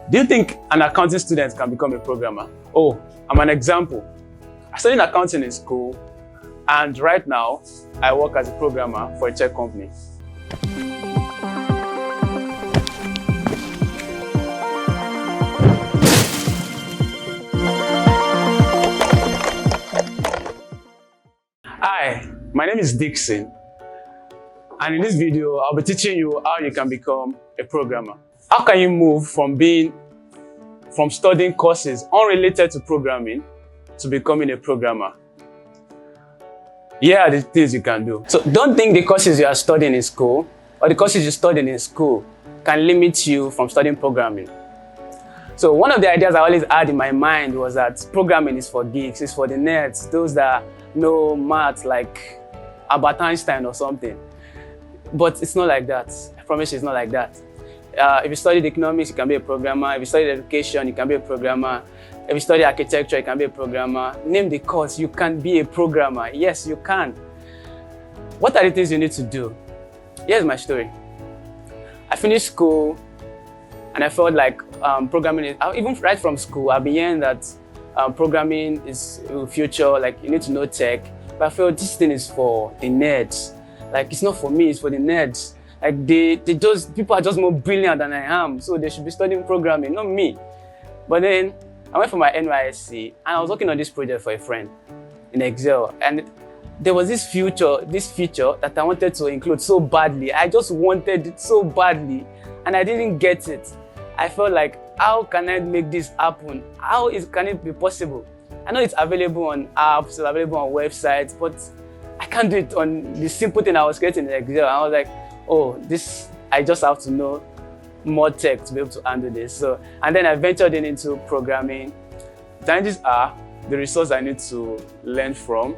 Do you think an accounting student can become a programmer? Oh, I'm an example. I studied accounting in school, and right now, I work as a programmer for a tech company. Hi, my name is Dickson, and in this video, I'll be teaching you how you can become a programmer. How can you move from studying courses unrelated to programming to becoming a programmer? Here are the things you can do. So don't think the courses you are studying in school or the courses you studied in school can limit you from studying programming. So one of the ideas I always had in my mind was that programming is for geeks, it's for the nerds, those that know math like Albert Einstein or something. But it's not like that. I promise you it's not like that. If you studied economics, you can be a programmer. If you studied education, you can be a programmer. If you study architecture, you can be a programmer. Name the course, you can be a programmer. Yes, you can. What are the things you need to do? Here's my story. I finished school and I felt like programming is, even right from school, I've been hearing that programming is the future, like you need to know tech. But I felt this thing is for the nerds. Like it's not for me, it's for the nerds. Like people are just more brilliant than I am, so they should be studying programming, not me. But then I went for my NYSC and I was working on this project for a friend in Excel, and there was this feature that I wanted to include so badly. I just wanted it so badly, and I didn't get it. I felt like, how can I make this happen? Can it be possible? I know it's available on apps, it's available on websites, but I can't do it on the simple thing I was creating in Excel. I was like, oh, I just have to know more tech to be able to handle this. So, and then I ventured into programming. The challenges are the resource I need to learn from,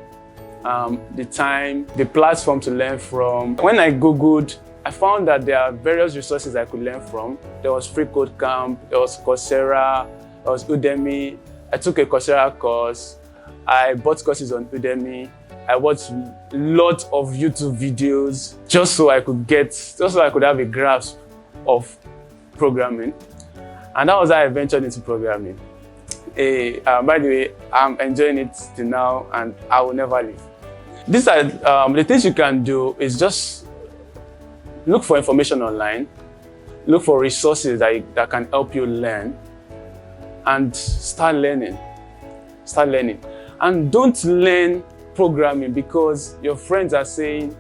the time, the platform to learn from. When I Googled, I found that there are various resources I could learn from. There was Free Code Camp, there was Coursera, there was Udemy. I took a Coursera course. I bought courses on Udemy. I watched lots of YouTube videos just so I could have a grasp of programming. And that was how I ventured into programming. By the way, I'm enjoying it till now and I will never leave. These are the things you can do is just look for information online, look for resources that can help you learn, and start learning. And don't learn programming because your friends are saying,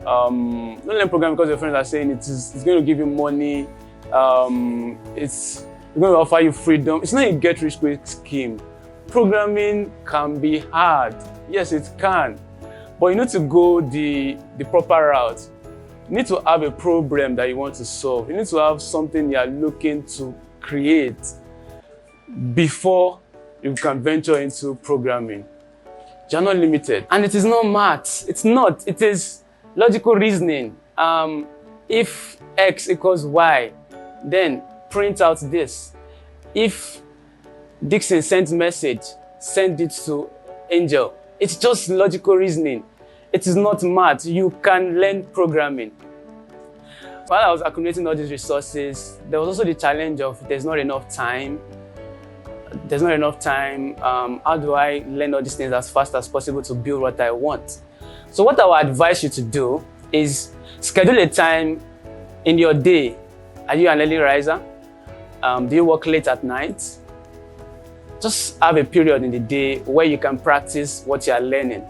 don't learn programming because your friends are saying it's going to give you money, it's going to offer you freedom. It's not a get-rich-quick scheme. Programming can be hard. Yes, it can. But you need to go the proper route. You need to have a problem that you want to solve. You need to have something you are looking to create before you can venture into programming. You're not limited. And it is not maths. It's not. It is logical reasoning. If X equals Y, then print out this. If Dickson sends message, send it to Angel. It's just logical reasoning. It is not math. You can learn programming. While I was accumulating all these resources, there was also the challenge of there's not enough time. How do I learn all these things as fast as possible to build what I want? So what I would advise you to do is schedule a time in your day. Are you an early riser? Do you work late at night? Just have a period in the day where you can practice what you are learning.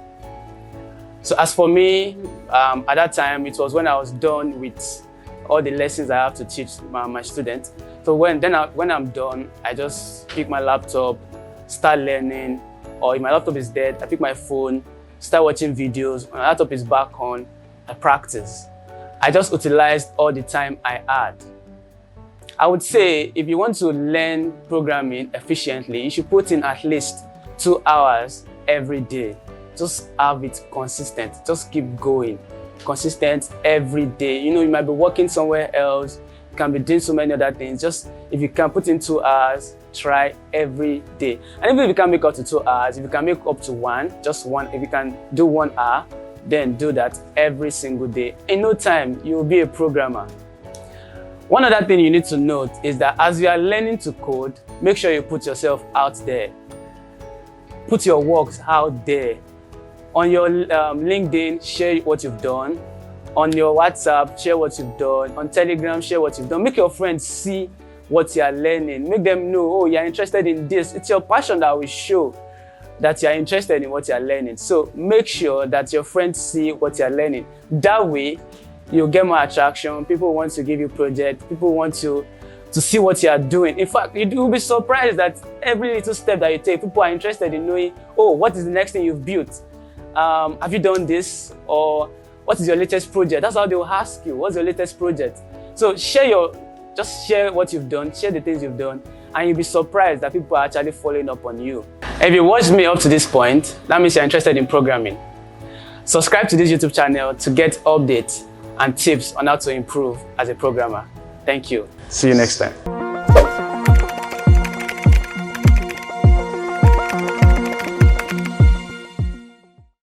So as for me, at that time, it was when I was done with all the lessons I have to teach my students. So when I'm done, I just pick my laptop, start learning, or if my laptop is dead, I pick my phone, start watching videos. When my laptop is back on, I practice. I just utilized all the time I had. I would say if you want to learn programming efficiently, you should put in at least 2 hours every day. Just have it consistent. Just keep going. Consistent every day. You know, you might be working somewhere else. You can be doing so many other things. Just if you can put in 2 hours, try every day. And even if you can make up to 2 hours, if you can make up to just one, if you can do 1 hour, then do that every single day. In no time, you will be a programmer. One other thing you need to note is that as you are learning to code, make sure you put yourself out there. Put your works out there. On your LinkedIn, share what you've done. On your WhatsApp, share what you've done. On Telegram, share what you've done. Make your friends see what you are learning. Make them know, oh, you're interested in this. It's your passion that will show that you're interested in what you're learning. So make sure that your friends see what you're learning. That way, you'll get more attraction. People want to give you projects. People want to see what you are doing. In fact, you'll be surprised that every little step that you take, people are interested in knowing, oh, what is the next thing you've built? Have you done this? Or what is your latest project? That's how they will ask you, what's your latest project? So just share what you've done, share the things you've done, and you'll be surprised that people are actually following up on you. If you watched me up to this point, that means you're interested in programming. Subscribe to this YouTube channel to get updates and tips on how to improve as a programmer. Thank you. See you next time.